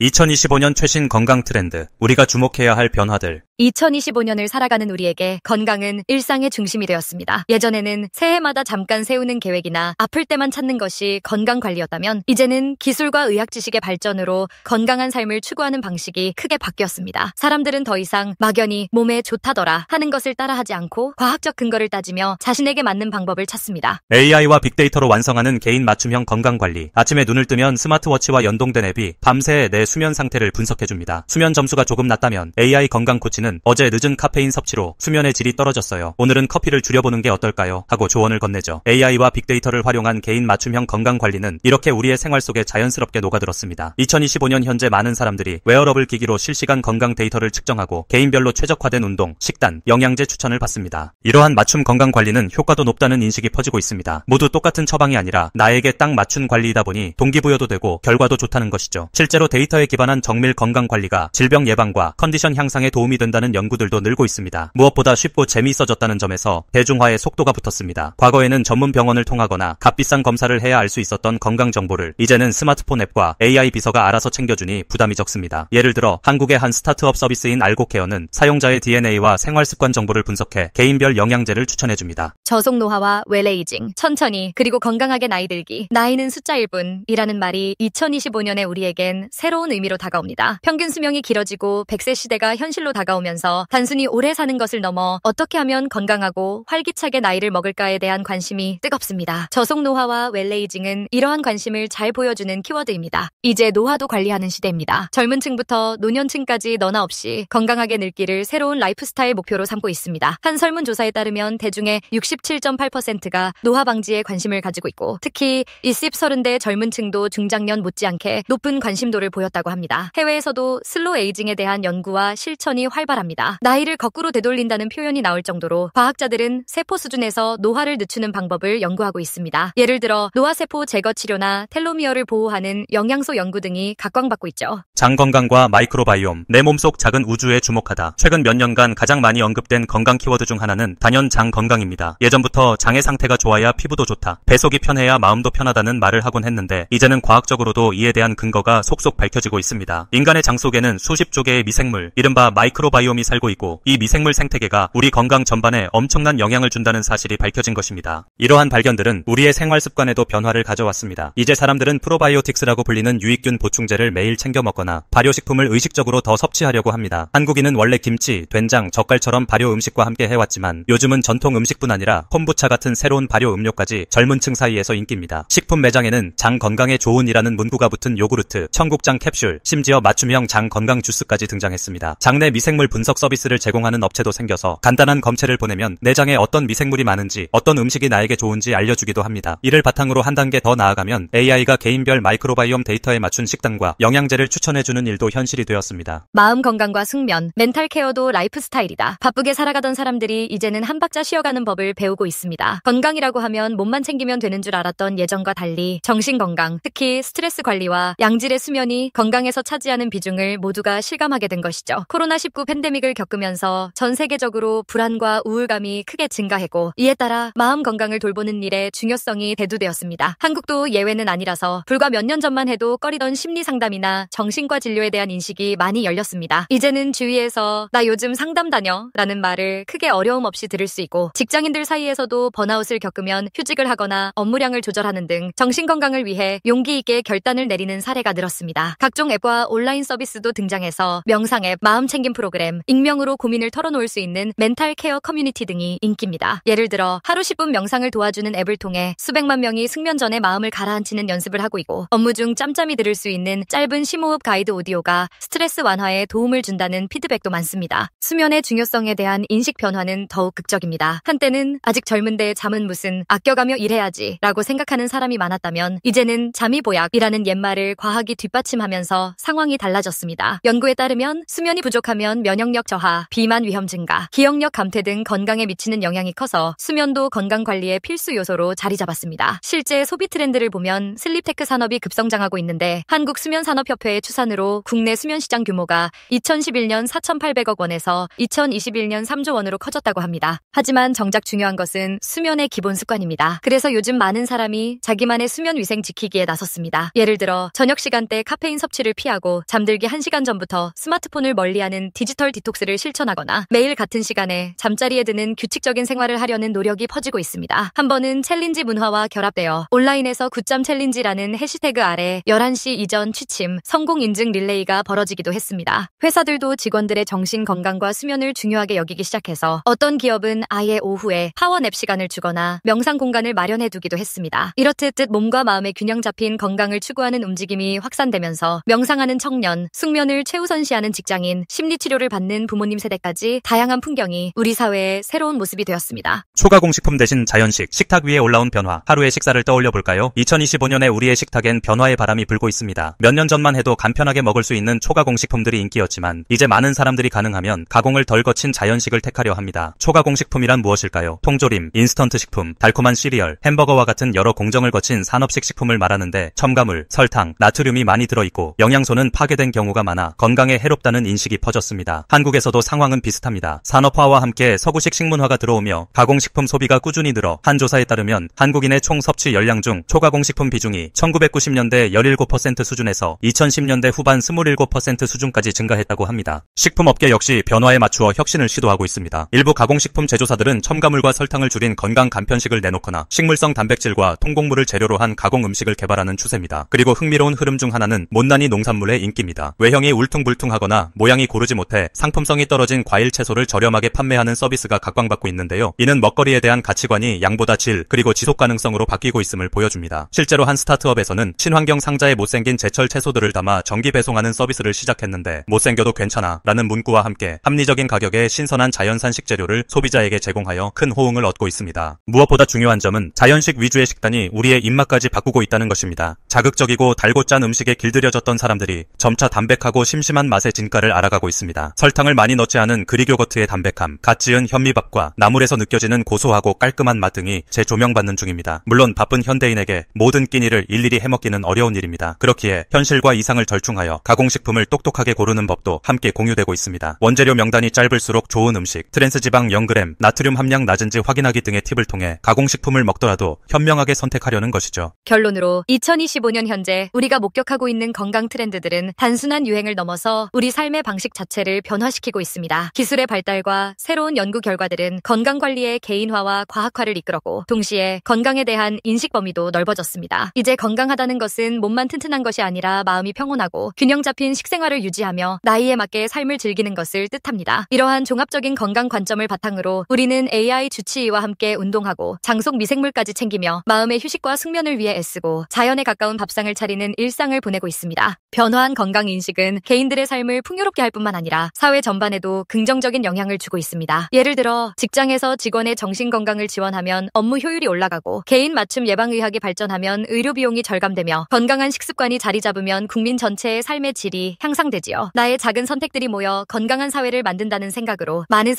2025년 최신 건강 트렌드, 우리가 주목해야 할 변화들. 2025년을 살아가는 우리에게 건강은 일상의 중심이 되었습니다. 예전에는 새해마다 잠깐 세우는 계획이나 아플 때만 찾는 것이 건강관리였다면 이제는 기술과 의학 지식의 발전으로 건강한 삶을 추구하는 방식이 크게 바뀌었습니다. 사람들은 더 이상 막연히 몸에 좋다더라 하는 것을 따라하지 않고 과학적 근거를 따지며 자신에게 맞는 방법을 찾습니다. AI와 빅데이터로 완성하는 개인 맞춤형 건강관리. 아침에 눈을 뜨면 스마트워치와 연동된 앱이 밤새 내 수면 상태를 분석해줍니다. 수면 점수가 조금 낮다면 AI 건강 코치는 어제 늦은 카페인 섭취로 수면의 질이 떨어졌어요. 오늘은 커피를 줄여보는 게 어떨까요? 하고 조언을 건네죠. AI와 빅데이터를 활용한 개인 맞춤형 건강관리는 이렇게 우리의 생활 속에 자연스럽게 녹아들었습니다. 2025년 현재 많은 사람들이 웨어러블 기기로 실시간 건강 데이터를 측정하고 개인별로 최적화된 운동, 식단, 영양제 추천을 받습니다. 이러한 맞춤 건강관리는 효과도 높다는 인식이 퍼지고 있습니다. 모두 똑같은 처방이 아니라 나에게 딱 맞춘 관리이다 보니 동기부여도 되고 결과도 좋다는 것이죠. 실제로 데이터에 기반한 정밀 건강관리가 질병 예방과 컨디션 향상에 도움이 된다는 연구들도 늘고 있습니다. 무엇보다 쉽고 재미있어졌다는 점에서 대중화의 속도가 붙었습니다. 과거에는 전문 병원을 통하거나 값비싼 검사를 해야 알 수 있었던 건강 정보를 이제는 스마트폰 앱과 AI 비서가 알아서 챙겨주니 부담이 적습니다. 예를 들어 한국의 한 스타트업 서비스인 알고케어는 사용자의 DNA와 생활습관 정보를 분석해 개인별 영양제를 추천해줍니다. 저속 노화와 웰에이징, 천천히 그리고 건강하게 나이 들기, 나이는 숫자일 뿐이라는 말이 2025년에 우리에겐 새로운 의미로 다가옵니다. 평균 수명이 길어지고 100세 시대가 현실로 다가오면서 단순히 오래 사는 것을 넘어 어떻게 하면 건강하고 활기차게 나이를 먹을까에 대한 관심이 뜨겁습니다. 저속 노화와 웰에이징은 이러한 관심을 잘 보여주는 키워드입니다. 이제 노화도 관리하는 시대입니다. 젊은 층부터 노년층까지 너나 없이 건강하게 늙기를 새로운 라이프 스타일 목표로 삼고 있습니다. 한 설문조사에 따르면 대중의 67.8%가 노화 방지에 관심을 가지고 있고 특히 20, 30대 젊은 층도 중장년 못지않게 높은 관심도를 보였다고 합니다. 해외에서도 슬로우 에이징에 대한 연구와 실천이 활발합니다. 나이를 거꾸로 되돌린다는 표현이 나올 정도로 과학자들은 세포 수준에서 노화를 늦추는 방법을 연구하고 있습니다. 예를 들어 노화세포 제거 치료나 텔로미어를 보호하는 영양소 연구 등이 각광받고 있죠. 장 건강과 마이크로바이옴, 내 몸속 작은 우주에 주목하다. 최근 몇 년간 가장 많이 언급된 건강 키워드 중 하나는 단연 장 건강입니다. 예전부터 장의 상태가 좋아야 피부도 좋다, 배속이 편해야 마음도 편하다는 말을 하곤 했는데 이제는 과학적으로도 이에 대한 근거가 속속 밝혀지고 있습니다. 인간의 장 속에는 수십조 개의 미생물, 이른바 마이크로바이옴이 살고 있고 이 미생물 생태계가 우리 건강 전반에 엄청난 영향을 준다는 사실이 밝혀진 것입니다. 이러한 발견들은 우리의 생활 습관에도 변화를 가져왔습니다. 이제 사람들은 프로바이오틱스라고 불리는 유익균 보충제를 매일 챙겨 먹거나 발효식품을 의식적으로 더 섭취하려고 합니다. 한국인은 원래 김치, 된장, 젓갈처럼 발효 음식과 함께 해왔지만 요즘은 전통 음식뿐 아니라 콤부차 같은 새로운 발효 음료까지 젊은 층 사이에서 인기입니다. 식품 매장에는 장 건강에 좋은이라는 문구가 붙은 요구르트, 청국장 캡슐, 심지어 맞춤형 장 건강 주스까지 등장했습니다. 장내 미생물 분석 서비스를 제공하는 업체도 생겨서 간단한 검체를 보내면 내 장에 어떤 미생물이 많은지, 어떤 음식이 나에게 좋은지 알려주기도 합니다. 이를 바탕으로 한 단계 더 나아가면 AI가 개인별 마이크로바이옴 데이터에 맞춘 식단과 영양제를 추천해주는 일도 현실이 되었습니다. 마음 건강과 숙면, 멘탈 케어도 라이프 스타일이다. 바쁘게 살아가던 사람들이 이제는 한 박자 쉬어가는 법을 배우고 있습니다. 건강이라고 하면 몸만 챙기면 되는 줄 알았던 예전과 달리 정신 건강, 특히 스트레스 관리와 양질의 수면이 건강에서 차지하는 비중을 모두가 실감하게 된 것이죠. 코로나19 팬데믹을 겪으면서 전 세계적으로 불안과 우울감이 크게 증가했고 이에 따라 마음 건강을 돌보는 일의 중요성이 대두되었습니다. 한국도 예외는 아니라서 불과 몇 년 전만 해도 꺼리던 심리 상담이나 정신과 진료에 대한 인식이 많이 열렸습니다. 이제는 주위에서 나 요즘 상담 다녀 라는 말을 크게 어려움 없이 들을 수 있고 직장인들 사이에서도 번아웃을 겪으면 휴직을 하거나 업무량을 조절하는 등 정신건강을 위해 용기 있게 결단을 내리는 사례가 늘었습니다. 각종 앱과 온라인 서비스도 등장해서 명상 앱, 마음 챙김 프로그램, 익명으로 고민을 털어놓을 수 있는 멘탈 케어 커뮤니티 등이 인기입니다. 예를 들어 하루 10분 명상을 도와주는 앱을 통해 수백만 명이 숙면 전에 마음을 가라앉히는 연습을 하고 있고 업무 중 짬짬이 들을 수 있는 짧은 심호흡 가이드 오디오가 스트레스 완화에 도움을 준다는 피드백도 많습니다. 수면의 중요성에 대한 인식 변화는 더욱 극적입니다. 한때는 아직 젊은데 잠은 무슨 아껴가며 일해야지 라고 생각하는 사람이 많았다면 이제는 잠이 보약이라는 옛말을 과학이 뒷받침하면서 상황이 달라졌습니다. 연구에 따르면 수면이 부족하면 면역력 저하, 비만 위험 증가, 기억력 감퇴 등 건강에 미치는 영향이 커서 수면도 건강 관리의 필수 요소로 자리 잡았습니다. 실제 소비 트렌드를 보면 슬립테크 산업이 급성장하고 있는데 한국수면산업협회의 추산으로 국내 수면 시장 규모가 2011년 4,800억 원에서 2021년 3조 원으로 커졌다고 합니다. 하지만 정작 중요한 것은 수면의 기본 습관입니다. 그래서 요즘 많은 사람이 자기만의 수면 위생 지키기에 나섰습니다. 예를 들어 저녁 시간대 카페인 섭취를 피하고 잠들기 1시간 전부터 스마트폰을 멀리하는 디지털 디톡스를 실천하거나 매일 같은 시간에 잠자리에 드는 규칙적인 생활을 하려는 노력이 퍼지고 있습니다. 한 번은 챌린지 문화와 결합되어 온라인에서 굿잠 챌린지라는 해시태그 아래 11시 이전 취침, 성공 인증 릴레이가 벌어지기도 했습니다. 회사들도 직원들의 정신 건강과 수면을 중요하게 여기기 시작해서 어떤 기업은 아예 오후에 파워냅 시간을 주거나 명상 공간을 마련해 두기도 했습니다. 이렇듯 몸과 마음의 균형 잡힌 건강을 추구하는 움직임이 확산되면서 명상하는 청년, 숙면을 최우선시하는 직장인, 심리치료를 받는 부모님 세대까지 다양한 풍경이 우리 사회의 새로운 모습이 되었습니다. 초가공식품 대신 자연식, 식탁 위에 올라온 변화. 하루의 식사를 떠올려 볼까요? 2025년에 우리의 식탁엔 변화의 바람이 불고 있습니다. 몇 년 전만 해도 간편하게 먹을 수 있는 초가공식품들이 인기였지만 이제 많은 사람들이 가능하면 가공을 덜 거친 자연식을 택하려 합니다. 초가공식품이란 무엇일까요? 통조림, 인스턴트 식품, 달콤한 시리얼, 햄버거와 같은 여러 공정을 거친 산업식 식품을 말하는데 첨가물, 설탕, 나트륨이 많이 들어있고 영양소는 파괴된 경우가 많아 건강에 해롭다는 인식이 퍼졌습니다. 한국에서도 상황은 비슷합니다. 산업화와 함께 서구식 식문화가 들어오며 가공식품 소비가 꾸준히 늘어 한 조사에 따르면 한국인의 총 섭취 열량 중 초가공식품 비중이 1990년대 17% 수준에서 2010년대 후반 27% 수준까지 증가했다고 합니다. 식품업계 역시 변화에 맞추어 혁신을 시도하고 있습니다. 일부 가공식품 제조사들은 첨가물과 설탕을 줄인 건강 간편식을 내놓거나 식물성 단백질과 통곡물을 재료로 한 가공 음식을 개발하는 추세입니다. 그리고 흥미로운 흐름 중 하나는 못난이 농산물의 인기입니다. 외형이 울퉁불퉁하거나 모양이 고르지 못해 상품성이 떨어진 과일 채소를 저렴하게 판매하는 서비스가 각광받고 있는데요. 이는 먹거리에 대한 가치관이 양보다 질 그리고 지속 가능성으로 바뀌고 있음을 보여줍니다. 실제로 한 스타트업에서는 친환경 상자에 못생긴 제철 채소들을 담아 정기 배송하는 서비스를 시작했는데 못생겨도 괜찮아 라는 문구와 함께 합리적인 가격에 신선한 자연산 식재료를 소비자에게 제공하여 큰 호응을 얻고 있습니다. 무엇보다 중요한 점은 자연식 위주의 식단이 우리의 입맛까지 바꾸고 있다는 것입니다. 자극적이고 달고 짠 음식에 길들여졌던 사람들이 점차 담백하고 심심한 맛의 진가를 알아가고 있습니다. 설탕을 많이 넣지 않은 그릭요거트의 담백함, 갓 지은 현미밥과 나물에서 느껴지는 고소하고 깔끔한 맛 등이 재조명받는 중입니다. 물론 바쁜 현대인에게 모든 끼니를 일일이 해먹기는 어려운 일입니다. 그렇기에 현실과 이상을 절충하여 가공식품을 똑똑하게 고르는 법도 함께 공유되고 있습니다. 원재료 명단이 짧을수록 좋은 음식, 트랜스지방 0g, 나트륨 함량 낮은지 확인하기 등의 팁을 통해 가공식품을 먹더라도 현명하게 선택하려는 것이죠. 결론으로 2025년 현재 우리가 목격하고 있는 건강 트렌드들은 단순한 유행을 넘어서 우리 삶의 방식 자체를 변화시키고 있습니다. 기술의 발달과 새로운 연구 결과들은 건강관리의 개인화와 과학화를 이끌었고 동시에 건강에 대한 인식 범위도 넓어졌습니다. 이제 건강하다는 것은 몸만 튼튼한 것이 아니라 마음이 평온하고 균형 잡힌 식생활을 유지하며 나이에 맞게 삶을 즐기는 것을 뜻합니다. 이러한 종합적인 건강 관점을 바탕으로 우리는 AI 주치의와 함께 운동하고 장속 미생물까지 챙기며 마음의 휴식과 숙면을 위해 애쓰고 자연에 가까운 밥상을 차리는 일상을 보내고 있습니다. 변화한 건강 인식은 개인들의 삶을 풍요롭게 할 뿐만 아니라 사회 전반에도 긍정적인 영향을 주고 있습니다. 예를 들어 직장에서 직원의 정신 건강을 지원하면 업무 효율이 올라가고 개인 맞춤 예방의학이 발전하면 의료 비용이 절감되며 건강한 식습관이 자리 잡으면 국민 전체의 삶의 질이 향상되지요. 나의 작은 선택들이 모여 건강한 사회를 만든다는 생각으로 많은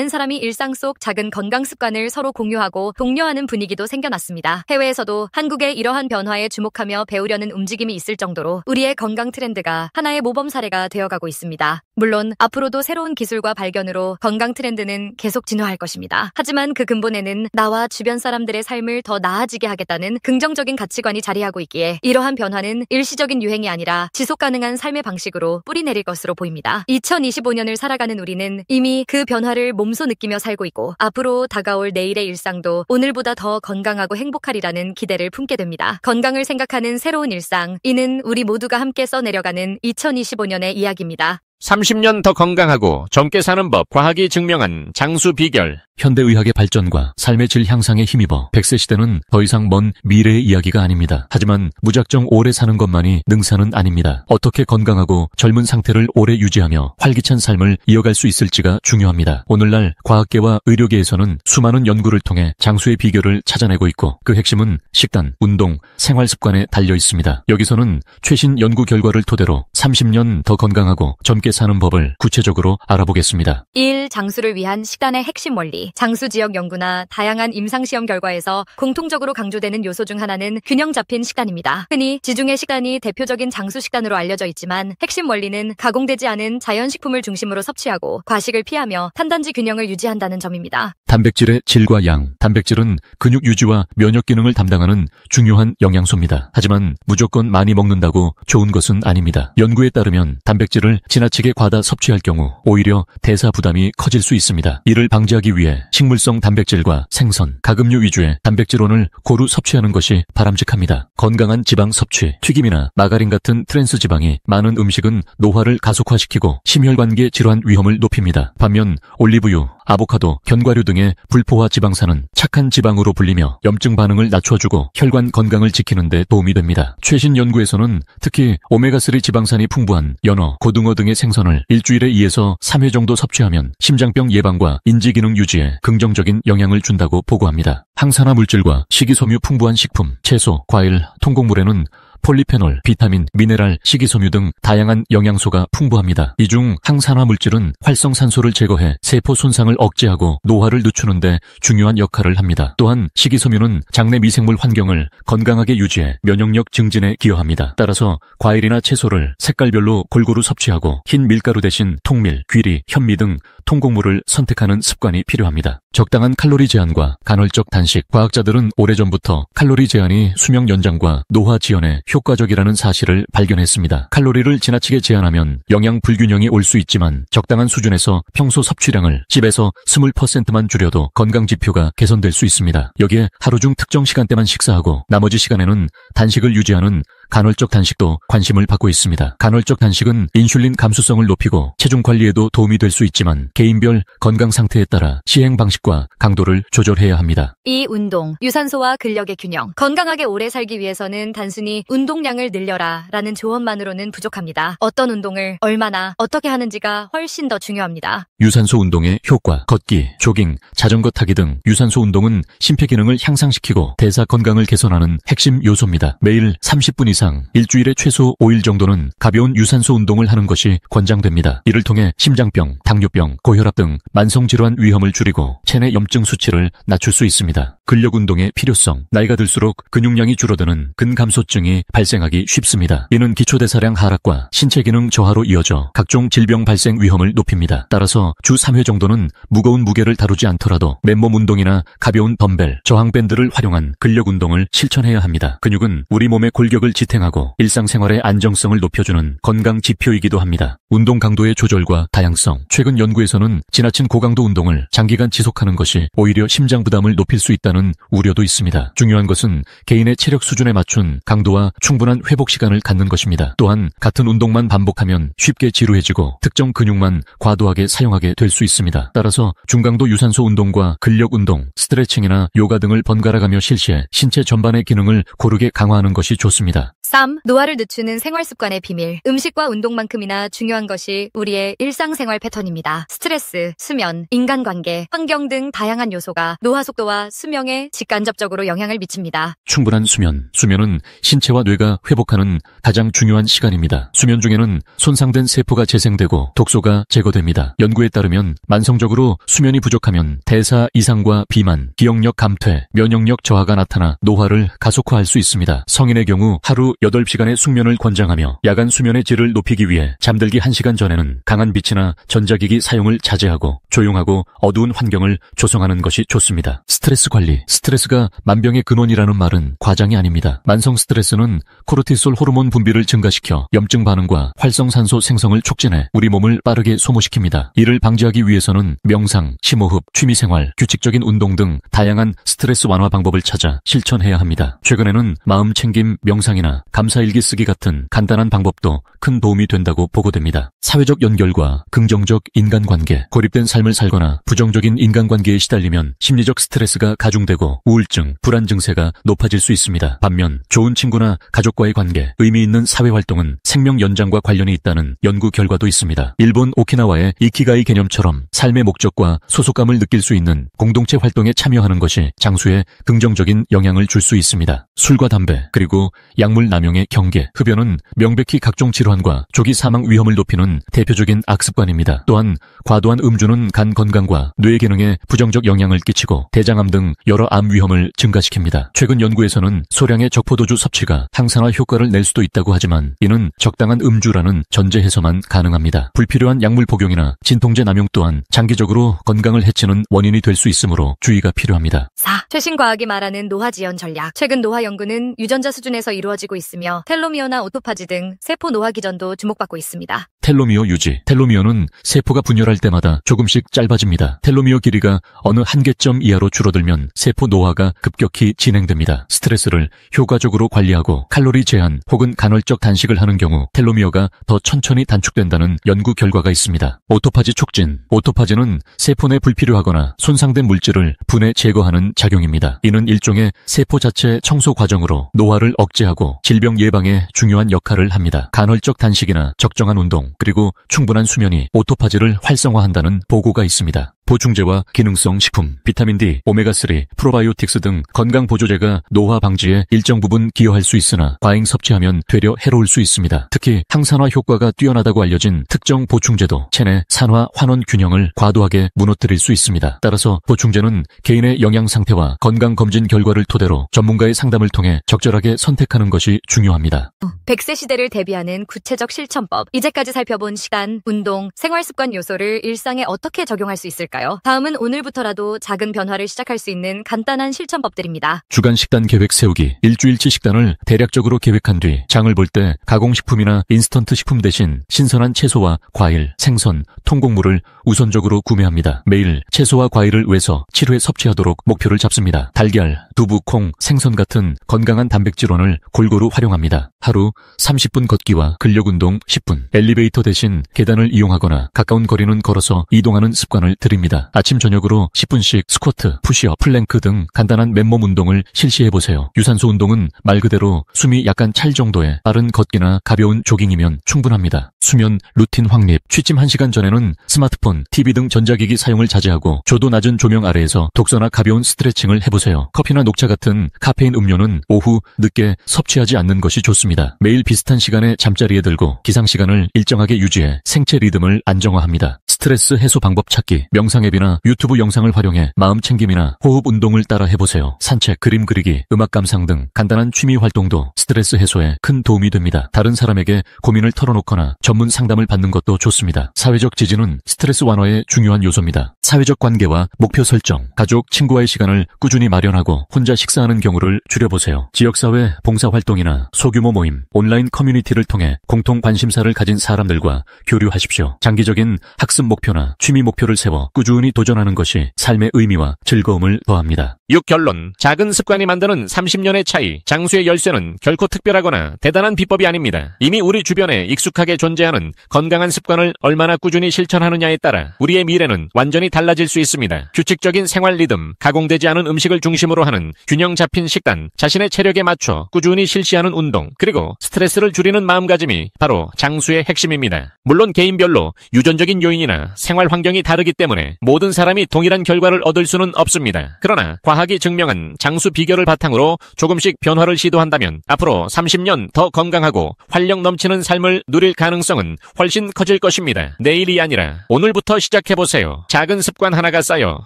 사람이 일상 속 작은 건강 습관을 서로 공유하고 독려하는 분위기도 생겨났습니다. 해외에서도 한국의 이러한 변화에 주목하며 배우려는 움직임이 있을 정도로 우리의 건강 트렌드가 하나의 모범 사례가 되어가고 있습니다. 물론 앞으로도 새로운 기술과 발견으로 건강 트렌드는 계속 진화할 것입니다. 하지만 그 근본에는 나와 주변 사람들의 삶을 더 나아지게 하겠다는 긍정적인 가치관이 자리하고 있기에 이러한 변화는 일시적인 유행이 아니라 지속 가능한 삶의 방식으로 뿌리내릴 것으로 보입니다. 2025년을 살아가는 우리는 이미 그 변화를 몸소 느끼며 살고 있고 앞으로 다가올 내일의 일상도 오늘보다 더 건강하고 행복하리라는 기대를 품게 됩니다. 건강을 생각하는 새로운 일상, 이는 우리 모두가 함께 써내려가는 2025년의 이야기입니다. 30년 더 건강하고 젊게 사는 법, 과학이 증명한 장수 비결. 현대의학의 발전과 삶의 질 향상에 힘입어 100세 시대는 더 이상 먼 미래의 이야기가 아닙니다. 하지만 무작정 오래 사는 것만이 능사는 아닙니다. 어떻게 건강하고 젊은 상태를 오래 유지하며 활기찬 삶을 이어갈 수 있을지가 중요합니다. 오늘날 과학계와 의료계에서는 수많은 연구를 통해 장수의 비결을 찾아내고 있고 그 핵심은 식단, 운동, 생활 습관에 달려 있습니다. 여기서는 최신 연구 결과를 토대로 30년 더 건강하고 젊게 사는 법을 구체적으로 알아보겠습니다. 1. 장수를 위한 식단의 핵심 원리. 장수 지역 연구나 다양한 임상시험 결과에서 공통적으로 강조되는 요소 중 하나는 균형 잡힌 식단입니다. 흔히 지중해 식단이 대표적인 장수 식단으로 알려져 있지만 핵심 원리는 가공되지 않은 자연식품을 중심으로 섭취하고 과식을 피하며 탄단지 균형을 유지한다는 점입니다. 단백질의 질과 양. 단백질은 근육 유지와 면역 기능을 담당하는 중요한 영양소입니다. 하지만 무조건 많이 먹는다고 좋은 것은 아닙니다. 연구에 따르면 단백질을 지나치게 과다 섭취할 경우 오히려 대사 부담이 커질 수 있습니다. 이를 방지하기 위해 식물성 단백질과 생선, 가금류 위주의 단백질원을 고루 섭취하는 것이 바람직합니다. 건강한 지방 섭취, 튀김이나 마가린 같은 트랜스 지방이 많은 음식은 노화를 가속화시키고 심혈관계 질환 위험을 높입니다. 반면 올리브유, 아보카도, 견과류 등의 불포화 지방산은 착한 지방으로 불리며 염증 반응을 낮춰주고 혈관 건강을 지키는 데 도움이 됩니다. 최신 연구에서는 특히 오메가3 지방산이 풍부한 연어, 고등어 등의 생선을 일주일에 2에서 3회 정도 섭취하면 심장병 예방과 인지기능 유지에 긍정적인 영향을 준다고 보고합니다. 항산화 물질과 식이섬유 풍부한 식품, 채소, 과일, 통곡물에는 폴리페놀, 비타민, 미네랄, 식이섬유 등 다양한 영양소가 풍부합니다. 이 중 항산화 물질은 활성산소를 제거해 세포 손상을 억제하고 노화를 늦추는 데 중요한 역할을 합니다. 또한 식이섬유는 장내 미생물 환경을 건강하게 유지해 면역력 증진에 기여합니다. 따라서 과일이나 채소를 색깔별로 골고루 섭취하고 흰 밀가루 대신 통밀, 귀리, 현미 등 통곡물을 선택하는 습관이 필요합니다. 적당한 칼로리 제한과 간헐적 단식. 과학자들은 오래전부터 칼로리 제한이 수명 연장과 노화 지연에 효과적이라는 사실을 발견했습니다. 칼로리를 지나치게 제한하면 영양 불균형이 올 수 있지만 적당한 수준에서 평소 섭취량을 10에서 20%만 줄여도 건강 지표가 개선될 수 있습니다. 여기에 하루 중 특정 시간대만 식사하고 나머지 시간에는 단식을 유지하는 간헐적 단식도 관심을 받고 있습니다. 간헐적 단식은 인슐린 감수성을 높이고 체중 관리에도 도움이 될 수 있지만 개인별 건강 상태에 따라 시행 방식과 강도를 조절해야 합니다. 2. 운동. 유산소와 근력의 균형. 건강하게 오래 살기 위해서는 단순히 운동량을 늘려라 라는 조언만으로는 부족합니다. 어떤 운동을 얼마나 어떻게 하는지가 훨씬 더 중요합니다. 유산소 운동의 효과. 걷기, 조깅, 자전거 타기 등 유산소 운동은 심폐기능을 향상시키고 대사 건강을 개선하는 핵심 요소입니다. 매일 30분 이상, 일주일에 최소 5일 정도는 가벼운 유산소 운동을 하는 것이 권장됩니다. 이를 통해 심장병, 당뇨병, 고혈압 등 만성질환 위험을 줄이고 체내 염증 수치를 낮출 수 있습니다. 근력 운동의 필요성. 나이가 들수록 근육량이 줄어드는 근감소증이 발생하기 쉽습니다. 이는 기초대사량 하락과 신체 기능 저하로 이어져 각종 질병 발생 위험을 높입니다. 따라서 주 3회 정도는 무거운 무게를 다루지 않더라도 맨몸 운동이나 가벼운 덤벨, 저항밴드를 활용한 근력 운동을 실천해야 합니다. 근육은 우리 몸의 골격을 지탱하고 일상생활의 안정성을 높여주는 건강 지표이기도 합니다. 운동 강도의 조절과 다양성. 최근 연구에서는 지나친 고강도 운동을 장기간 지속하는 것이 오히려 심장 부담을 높일 수 있다는 우려도 있습니다. 중요한 것은 개인의 체력 수준에 맞춘 강도와 충분한 회복 시간을 갖는 것입니다. 또한 같은 운동만 반복하면 쉽게 지루해지고 특정 근육만 과도하게 사용하게 될 수 있습니다. 따라서 중강도 유산소 운동과 근력 운동, 스트레칭이나 요가 등을 번갈아가며 실시해 신체 전반의 기능을 고르게 강화하는 것이 좋습니다. 3. 노화를 늦추는 생활습관의 비밀. 음식과 운동만큼이나 중요한 것이 우리의 일상생활 패턴입니다. 스트레스, 수면, 인간관계, 환경 등 다양한 요소가 노화 속도와 수명에 직간접적으로 영향을 미칩니다. 충분한 수면. 수면은 신체와 뇌가 회복하는 가장 중요한 시간입니다. 수면 중에는 손상된 세포가 재생되고 독소가 제거됩니다. 연구에 따르면 만성적으로 수면이 부족하면 대사 이상과 비만, 기억력 감퇴, 면역력 저하가 나타나 노화를 가속화할 수 있습니다. 성인의 경우 하루 8시간의 숙면을 권장하며 야간 수면의 질을 높이기 위해 잠들기 1시간 전에는 강한 빛이나 전자기기 사용을 자제하고 조용하고 어두운 환경을 조성하는 것이 좋습니다. 스트레스 관리. 스트레스가 만병의 근원이라는 말은 과장이 아닙니다. 만성 스트레스는 코르티솔 호르몬 분비를 증가시켜 염증 반응과 활성산소 생성을 촉진해 우리 몸을 빠르게 소모시킵니다. 이를 방지하기 위해서는 명상, 심호흡, 취미생활, 규칙적인 운동 등 다양한 스트레스 완화 방법을 찾아 실천해야 합니다. 최근에는 마음 챙김, 명상이나 감사일기 쓰기 같은 간단한 방법도 큰 도움이 된다고 보고됩니다. 사회적 연결과 긍정적 인간관계. 고립된 삶을 살거나 부정적인 인간관계에 시달리면 심리적 스트레스가 가중되고 우울증, 불안 증세가 높아질 수 있습니다. 반면 좋은 친구나 가족과의 관계, 의미 있는 사회활동은 생명 연장과 관련이 있다는 연구 결과도 있습니다. 일본 오키나와의 이키가이 개념처럼 삶의 목적과 소속감을 느낄 수 있는 공동체 활동에 참여하는 것이 장수에 긍정적인 영향을 줄 수 있습니다. 술과 담배, 그리고 약물 남용 남용의 경계. 흡연은 명백히 각종 질환과 조기 사망 위험을 높이는 대표적인 악습관입니다. 또한 과도한 음주는 간 건강과 뇌 기능에 부정적 영향을 끼치고 대장암 등 여러 암 위험을 증가시킵니다. 최근 연구에서는 소량의 적포도주 섭취가 항산화 효과를 낼 수도 있다고 하지만 이는 적당한 음주라는 전제에서만 가능합니다. 불필요한 약물 복용이나 진통제 남용 또한 장기적으로 건강을 해치는 원인이 될 수 있으므로 주의가 필요합니다. 4. 최신 과학이 말하는 노화 지연 전략. 최근 노화 연구는 유전자 수준에서 이루어지고 있으며 텔로미어나 오토파지 등 세포 노화 기전도 주목받고 있습니다. 텔로미어 유지. 텔로미어는 세포가 분열할 때마다 조금씩 짧아집니다. 텔로미어 길이가 어느 한계점 이하로 줄어들면 세포 노화가 급격히 진행됩니다. 스트레스를 효과적으로 관리하고 칼로리 제한 혹은 간헐적 단식을 하는 경우 텔로미어가 더 천천히 단축된다는 연구 결과가 있습니다. 오토파지 촉진. 오토파지는 세포 내 불필요하거나 손상된 물질을 분해 제거하는 작용입니다. 이는 일종의 세포 자체 청소 과정으로 노화를 억제하고 질병 예방에 중요한 역할을 합니다. 간헐적 단식이나 적정한 운동 그리고 충분한 수면이 오토파지를 활성화한다는 보고가 있습니다. 보충제와 기능성 식품, 비타민 D, 오메가3, 프로바이오틱스 등 건강 보조제가 노화 방지에 일정 부분 기여할 수 있으나 과잉 섭취하면 되려 해로울 수 있습니다. 특히 항산화 효과가 뛰어나다고 알려진 특정 보충제도 체내 산화 환원 균형을 과도하게 무너뜨릴 수 있습니다. 따라서 보충제는 개인의 영양 상태와 건강 검진 결과를 토대로 전문가의 상담을 통해 적절하게 선택하는 것이 중요합니다. 100세 시대를 대비하는 구체적 실천법. 이제까지 살펴본 식단, 운동, 생활습관 요소를 일상에 어떻게 적용할 수 있을까요? 다음은 오늘부터라도 작은 변화를 시작할 수 있는 간단한 실천법들입니다. 주간 식단 계획 세우기. 일주일치 식단을 대략적으로 계획한 뒤 장을 볼 때 가공식품이나 인스턴트 식품 대신 신선한 채소와 과일, 생선, 통곡물을 우선적으로 구매합니다. 매일 채소와 과일을 외서 7회 섭취하도록 목표를 잡습니다. 달걀, 두부, 콩, 생선 같은 건강한 단백질원을 골고루 활용합니다. 하루 30분 걷기와 근력운동 10분, 엘리베이터 대신 계단을 이용하거나 가까운 거리는 걸어서 이동하는 습관을 들입니다. 아침 저녁으로 10분씩 스쿼트, 푸시업, 플랭크 등 간단한 맨몸 운동을 실시해보세요. 유산소 운동은 말 그대로 숨이 약간 찰 정도의 빠른 걷기나 가벼운 조깅이면 충분합니다. 수면 루틴 확립. 취침 1시간 전에는 스마트폰, TV 등 전자기기 사용을 자제하고 조도 낮은 조명 아래에서 독서나 가벼운 스트레칭을 해보세요. 커피나 녹차 같은 카페인 음료는 오후 늦게 섭취하지 않는 것이 좋습니다. 매일 비슷한 시간에 잠자리에 들고 기상시간을 일정하게 유지해 생체 리듬을 안정화합니다. 스트레스 해소 방법 찾기. 명상 앱이나 유튜브 영상을 활용해 마음 챙김이나 호흡 운동을 따라 해보세요. 산책, 그림 그리기, 음악 감상 등 간단한 취미 활동도 스트레스 해소에 큰 도움이 됩니다. 다른 사람에게 고민을 털어놓거나 전문 상담을 받는 것도 좋습니다. 사회적 지지는 스트레스 완화에 중요한 요소입니다. 사회적 관계와 목표 설정. 가족, 친구와의 시간을 꾸준히 마련하고 혼자 식사하는 경우를 줄여보세요. 지역사회 봉사활동이나 소규모 모임, 온라인 커뮤니티를 통해 공통 관심사를 가진 사람들과 교류하십시오. 장기적인 학습 목표나 취미 목표를 세워 꾸준히 도전하는 것이 삶의 의미와 즐거움을 더합니다. 6. 결론. 작은 습관이 만드는 30년의 차이. 장수의 열쇠는 결코 특별하거나 대단한 비법이 아닙니다. 이미 우리 주변에 익숙하게 존재하는 건강한 습관을 얼마나 꾸준히 실천하느냐에 따라 우리의 미래는 완전히 달라질 수 있습니다. 규칙적인 생활 리듬, 가공되지 않은 음식을 중심으로 하는 균형 잡힌 식단, 자신의 체력에 맞춰 꾸준히 실시하는 운동, 그리고 스트레스를 줄이는 마음가짐이 바로 장수의 핵심입니다. 물론 개인별로 유전적인 요인이나 생활 환경이 다르기 때문에 모든 사람이 동일한 결과를 얻을 수는 없습니다. 그러나 과학이 증명한 장수 비결을 바탕으로 조금씩 변화를 시도한다면 앞으로 30년 더 건강하고 활력 넘치는 삶을 누릴 가능성은 훨씬 커질 것입니다. 내일이 아니라 오늘부터 시작해보세요. 작은 습관 하나가 쌓여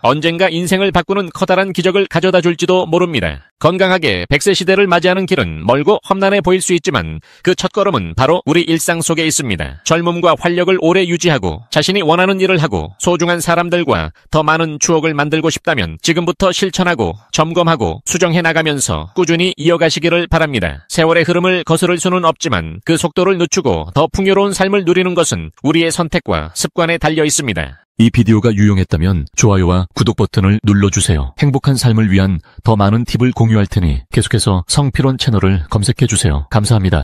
언젠가 인생을 바꾸는 커다란 기적을 가져다 줄지도 모릅니다. 건강하게 100세 시대를 맞이하는 길은 멀고 험난해 보일 수 있지만 그 첫걸음은 바로 우리 일상 속에 있습니다. 젊음과 활력을 오래 유지하고 자신이 원하는 일을 하고 소중한 사람들과 더 많은 추억을 만들고 싶다면 지금부터 실천하고 점검하고 수정해 나가면서 꾸준히 이어가시기를 바랍니다. 세월의 흐름을 거스를 수는 없지만 그 속도를 늦추고 더 풍요로운 삶을 누리는 것은 우리의 선택과 습관에 달려 있습니다. 이 비디오가 유용했다면 좋아요와 구독 버튼을 눌러주세요. 행복한 삶을 위한 더 많은 팁을 공유할 테니 계속해서 성필원 채널을 검색해주세요. 감사합니다.